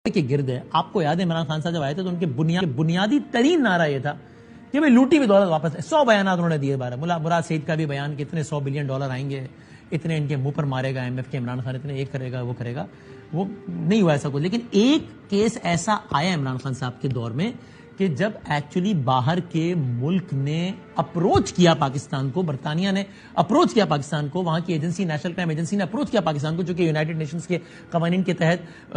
کے گرد ہے. آپ کو یاد ہے عمران خان صاحب جب آئے تھے تو ان کے بنیادی ترین ناعرہ یہ تھا کہ بھئی لوٹی ہوئی دولت واپس. 100 بیانات انہوں نے دیے. مراد سعید کا بھی بیان کہ اتنے $100 بلین آئیں گے, اتنے ان کے منہ پر مارے گا IMF کے عمران خان, اتنے ایک کرے گا وہ کرے گا. وہ نہیں ہوا ایسا کچھ. لیکن ایک کیس ایسا آیا عمران خان صاحب کے دور میں کہ جب ایکچولی باہر کے ملک نے اپروچ کیا پاکستان کو, برطانیہ نے اپروچ کیا پاکستان کو, وہاں کی ایجنسی نیشنل کرائم ایجنسی نے اپروچ کیا پاکستان کو, جو کہ یونائٹڈ نیشنز کے قوانین کے تحت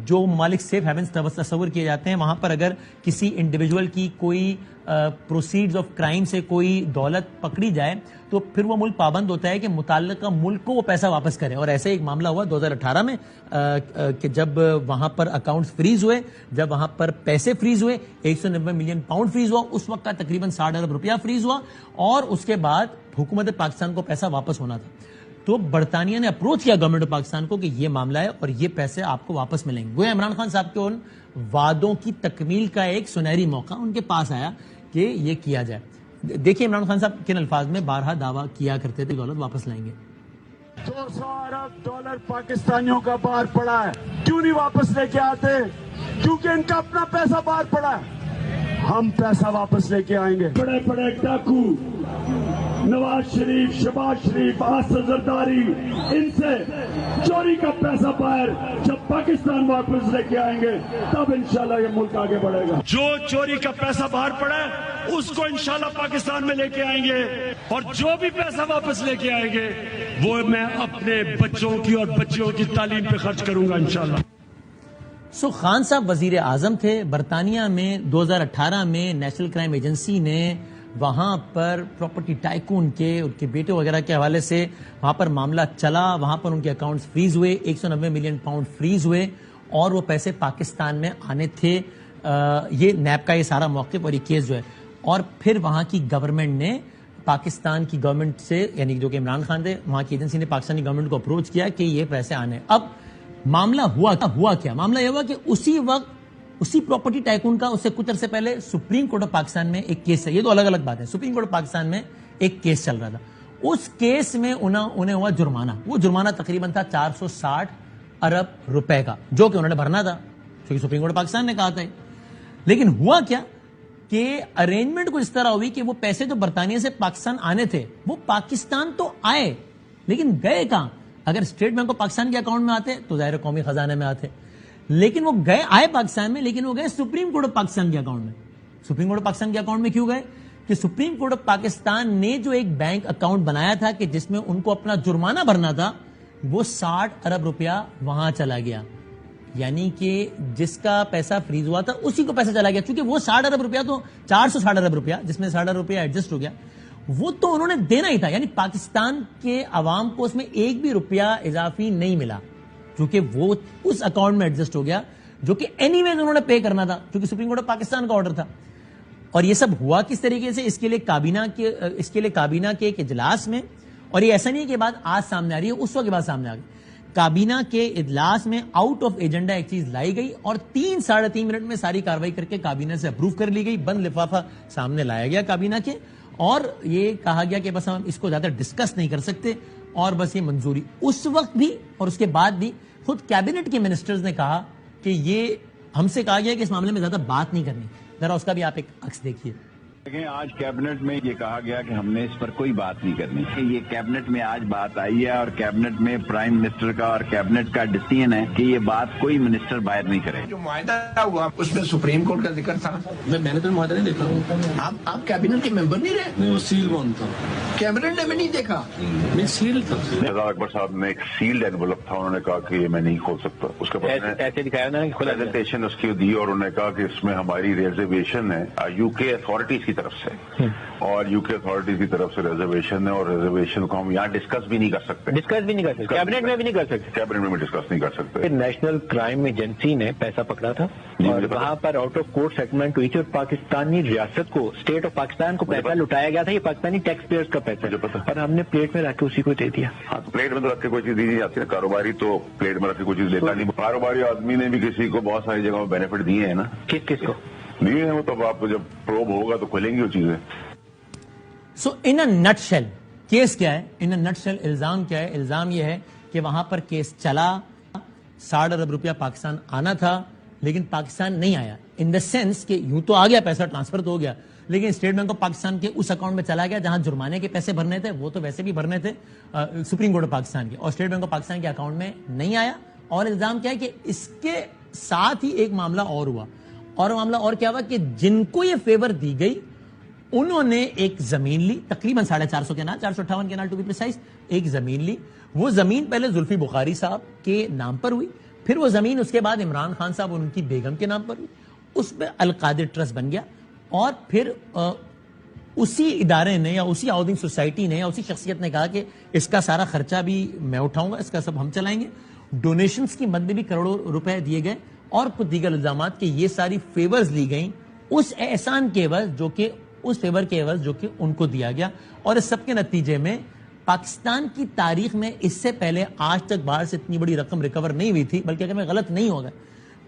جو ممالک سیف ہیونز تصور کیے جاتے ہیں, وہاں پر اگر کسی انڈیویجول کی کوئی پروسیڈز آف کرائم سے کوئی دولت پکڑی جائے تو پھر وہ ملک پابند ہوتا ہے کہ متعلقہ ملک کو وہ پیسہ واپس کرے. اور ایسے ایک معاملہ ہوا 2018 میں کہ جب وہاں پر اکاؤنٹس فریز ہوئے, جب وہاں پر پیسے فریز ہوئے, 190 ملین پاؤنڈ فریز ہوا, اس وقت کا تقریباً 60 ارب روپیہ فریز ہوا, اور اس کے بعد حکومت پاکستان کو پیسہ واپس ہونا تھا. تو برطانیہ نے اپروچ کیا گورنمنٹ پاکستان کو کہ یہ معاملہ ہے اور یہ پیسے آپ کو واپس ملیں گے. وہ عمران خان صاحب کے ان وعدوں کی تکمیل کا ایک سنہری موقع ان کے پاس آیا کہ یہ کیا جائے. دیکھیے عمران خان صاحب کن الفاظ میں بارہا دعویٰ کیا کرتے تھے دولت واپس لائیں گے. $200 ارب پاکستانیوں کا باہر پڑا ہے, کیوں نہیں واپس لے کے آتے؟ کیونکہ ان کا اپنا پیسہ باہر پڑا ہے. ہم پیسہ واپس لے کے آئیں گے. بڑے بڑے ڈاکو نواز شریف, شہباز شریف, آصف زرداری, ان سے چوری کا پیسہ باہر جب پاکستان واپس لے کے آئیں گے تب انشاءاللہ یہ ملک آگے بڑھے گا. جو چوری کا پیسہ باہر پڑا ہے اس کو انشاءاللہ پاکستان میں لے کے آئیں گے, اور جو بھی پیسہ واپس لے کے آئیں گے وہ میں اپنے بچوں کی اور بچیوں کی تعلیم پہ خرچ کروں گا انشاءاللہ. خان صاحب وزیر اعظم تھے. برطانیہ میں 2018 میں نیشنل کرائم ایجنسی نے وہاں پر پراپرٹی ٹائکون کے, ان کے بیٹے وغیرہ کے حوالے سے وہاں پر معاملہ چلا. وہاں پر ان کے اکاؤنٹس فریز ہوئے, 190 ملین پاؤنڈ فریز ہوئے, اور وہ پیسے پاکستان میں آنے تھے. یہ نیب کا یہ سارا موقف اور یہ کیس جو ہے, اور پھر وہاں کی گورنمنٹ نے پاکستان کی گورنمنٹ سے, یعنی جو کہ عمران خان تھے, وہاں کی ایجنسی نے پاکستانی گورنمنٹ کو اپروچ کیا کہ یہ پیسے آنے. اب معاملہ ہوا کیا؟ معاملہ یہ ہوا کہ اسی وقت اسی پراپرٹی ٹائکون کا اس سے کچھ عرصے پہلے سپریم کورٹ آف پاکستان میں ایک کیس ہے. یہ دو الگ الگ بات ہے. سپریم کورٹ آف پاکستان میں ایک کیس چل رہا تھا. اس کیس میں انہیں ہوا جرمانہ. وہ جرمانہ تقریباً تھا 460 ارب روپے کا, جو کہ انہوں نے بھرنا تھا کیونکہ سپریم کورٹ آف پاکستان نے کہا تھا. لیکن ہوا کیا کہ ارینجمنٹ کو اس طرح ہوئی کہ وہ پیسے جو برطانیہ سے پاکستان آنے تھے وہ پاکستان تو آئے, لیکن گئے کہاں؟ اگر اسٹیٹ بینک آف پاکستان کے اکاؤنٹ میں آتے تو ظاہر قومی خزانے میں آتے, لیکن وہ آئے پاکستان میں, لیکن وہ گئے سپریم کورٹ آف پاکستان کے اکاؤنٹ میں. سپریم کورٹ آف پاکستان کے اکاؤنٹ میں کیوں گئے؟ کہ سپریم کورٹ آف پاکستان نے جو ایک بینک اکاؤنٹ بنایا تھا کہ جس میں ان کو اپنا جرمانہ بھرنا تھا, وہ 60 ارب روپیہ وہاں چلا گیا. یعنی کہ جس کا پیسہ فریز ہوا تھا اسی کو پیسہ چلا گیا, چونکہ وہ 60 ارب روپیہ تو 460 ارب روپیہ, جس میں 60 ارب روپیہ ایڈجسٹ ہو گیا, وہ تو انہوں نے دینا ہی تھا. یعنی پاکستان کے عوام کو اس میں ایک بھی روپیہ اضافی نہیں ملا, کیونکہ وہ اس اکاؤنٹ میں ایڈجسٹ ہو گیا, جو کہ اینی ویز انہوں نے پے کرنا تھا کیونکہ سپریم کورٹ آف پاکستان کا آرڈر تھا. اور یہ سب ہوا کس طریقے سے؟ اس کے لیے کابینہ کے ایک اجلاس میں, اور یہ ایسا نہیں ہے کہ بات آج سامنے آ رہی ہے, اس وقت کے بعد سامنے آ گئی. کابینہ کے اجلاس میں آؤٹ آف ایجنڈا ایک چیز لائی گئی اور 3-3.5 منٹ میں ساری کاروائی کر کے کابینہ سے اپروو کر لی گئی. بند لفافہ سامنے لایا گیا کابینہ کے, اور یہ کہا گیا کہ بس ہم اس کو زیادہ ڈسکس نہیں کر سکتے, اور بس یہ منظوری. اس وقت بھی اور اس کے بعد بھی خود کیبنٹ کے منسٹرز نے کہا کہ یہ ہم سے کہا گیا کہ اس معاملے میں زیادہ بات نہیں کرنی. ذرا اس کا بھی آپ ایک عکس دیکھیے. دیکھیں, آج کیبنٹ میں یہ کہا گیا کہ ہم نے اس پر کوئی بات نہیں کرنی. یہ کیبنٹ میں آج بات آئی ہے, اور کیبنٹ میں پرائم منسٹر کا اور کیبنٹ کا ڈیسیژن ہے کہ یہ بات کوئی منسٹر باہر نہیں کرے. جو معاہدہ ہوا اس میں سپریم کورٹ کا ذکر تھا. میں نے تو معاہدہ نہیں دیکھا. آپ کیبنٹ کے ممبر نہیں رہے؟ نہیں, وہ سیل بند تھا. کیبنٹ نے بھی نہیں دیکھا. نہیں, سیل تھا. شہزاد اکبر صاحب نے ایک سیلڈ انویلپ تھا, انہوں نے کہا کہ یہ میں نہیں کھول سکتا. اس کے بعد ایسے دکھایا نا کہ پریزنٹیشن اس کی دی, اور انہوں نے کہا کہ اس میں ہماری ریزرویشن ہے UK اتھارٹیز کی طرف سے, اور UK اتھارٹیز کی طرف سے ریزرویشن ہے, اور ریزرویشن کو ہم یہاں ڈسکس بھی نہیں کر سکتے. کیبنٹ میں بھی نہیں کر سکتے. کیبنٹ میں ڈسکس نہیں کر سکتے. نیشنل کرائم ایجنسی نے پیسہ پکڑا تھا, اور وہاں پر آؤٹ آف کورٹ سیٹلمنٹ ہوئی تھی, اور پاکستانی ریاست کو, اسٹیٹ آف پاکستان کو پیسہ لٹایا گیا تھا. یہ پاکستانی ٹیکس پیئرز کا پیسہ, اور ہم نے پلیٹ میں رکھ کے اسی کو دے دیا. ہاں, تو پلیٹ میں تو رکھ کے کوئی چیز دی نہیں جاتی ہے. کاروباری تو پلیٹ میں رکھ کے کوئی چیز دیتا نہیں. کاروباری آدمی نے بھی کسی کو بہت ساری جگہوں میں بینیفٹ دیے ہیں نا. کس کو دیے ہیں؟ وہ تو آپ کو جب پروب ہوگا تو کھلیں گی وہ چیزیں. سو ان اے نٹ شیل کیس کیا ہے؟ ان اے نٹ شیل الزام کیا ہے؟ الزام یہ ہے کہ وہاں پر کیس چلا, 60 ارب روپیہ پاکستان آنا تھا, لیکن پاکستان نہیں آیا. ان دا سینس کہ یوں تو آ گیا پیسہ, ٹرانسفر تو ہو گیا, لیکن اسٹیٹ بینک آف پاکستان کے اس اکاؤنٹ میں چلا گیا جہاں جرمانے کے پیسے بھرنے تھے, وہ تو ویسے بھی بھرنے تھے سپریم کورٹ آف پاکستان کے, اور اسٹیٹ بینک آف پاکستان کے اکاؤنٹ میں نہیں آیا. اور الزام کیا ہے کہ اس کے ساتھ ہی ایک معاملہ اور ہوا, اور معاملہ اور کیا ہوا کہ جن کو یہ فیور دی گئی انہوں نے ایک زمین لی, تقریباً 450 کے نال, 458 کے نال ٹو بی پریسائز, ایک زمین لی. وہ زمین پہلے زلفی بخاری صاحب کے نام پر ہوئی, پھر وہ زمین اس کے بعد عمران خان صاحب اور ان کی بیگم کے نام پر ہوئی, اس پہ القادر ٹرسٹ بن گیا, اور پھر اسی ادارے نے یا اسی ہاؤسنگ سوسائٹی نے یا اسی شخصیت نے کہا کہ اس کا سارا خرچہ بھی میں اٹھاؤں گا, اس کا سب ہم چلائیں گے. ڈونیشنز کی مد میں بھی کروڑوں روپے دیے گئے, اور کچھ دیگر الزامات کہ یہ ساری فیورز لی گئیں اس احسان کے عوض جو کہ اس فیور کے عوض جو کہ ان کو دیا گیا. اور اس سب کے نتیجے میں پاکستان کی تاریخ میں اس سے پہلے آج تک باہر سے اتنی بڑی رقم ریکور نہیں ہوئی تھی, بلکہ اگر میں غلط نہیں ہوگا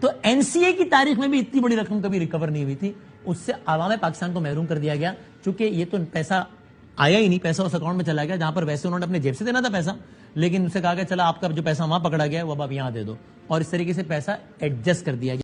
تو این سی اے کی تاریخ میں بھی اتنی بڑی رقم کبھی ریکور نہیں ہوئی تھی. اس سے عوام پاکستان کو محروم کر دیا گیا, چونکہ یہ تو پیسہ آیا ہی نہیں, پیسہ اس اکاؤنٹ میں چلا گیا جہاں پر ویسے انہوں نے اپنے جیب سے دینا تھا پیسہ, لیکن ان سے کہا کہ چلا آپ کا جو پیسہ وہاں پکڑا گیا وہ اب آپ یہاں دے دو, اور اس طریقے سے پیسہ ایڈجسٹ کر دیا گیا.